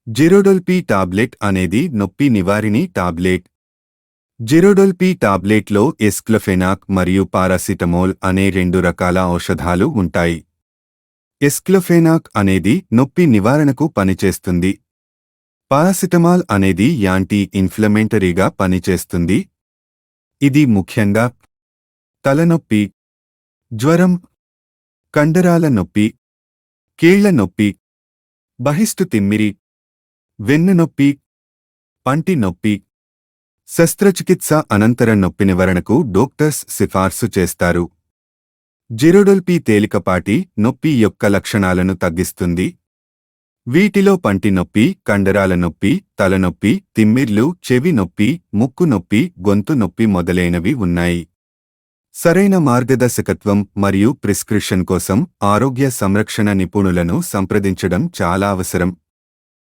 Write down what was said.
జిరోడోల్-పి tablet అనేది నొప్పి నివారిణి tablet. జిరోడోల్-పి టాబ్లెట్లో ఎస్క్లోఫెనాక్ మరియు పారాసిటమోల్ అనే రెండు రకాల ఔషధాలు ఉంటాయి. ఎస్క్లోఫెనాక్ అనేది నొప్పి నివారణకు పనిచేస్తుంది. పారాసిటమాల్ అనేది యాంటీ ఇన్ఫ్లమేటరీగా పనిచేస్తుంది. ఇది ముఖ్యంగా తలనొప్పి, జ్వరం, కండరాల నొప్పి, కీళ్ల నొప్పి, బహిష్టు తిమ్మిరి, వెన్నునొప్పి, పంటి నొప్పి, శస్త్రచికిత్స అనంతర నొప్పి నివారణకు డాక్టర్స్ సిఫార్సు చేస్తారు. జిరోడోల్-పి తేలికపాటి నొప్పి యొక్క లక్షణాలను తగ్గిస్తుంది. వీటిలో పంటి నొప్పి, కండరాల నొప్పి, తలనొప్పి, తిమ్మిర్లు, చెవి నొప్పి, ముక్కు నొప్పి, గొంతు నొప్పి మొదలైనవి ఉన్నాయి. సరైన మార్గదర్శకత్వం మరియు ప్రిస్క్రిప్షన్ కోసం ఆరోగ్య సంరక్షణ నిపుణులను సంప్రదించడం చాలా అవసరం.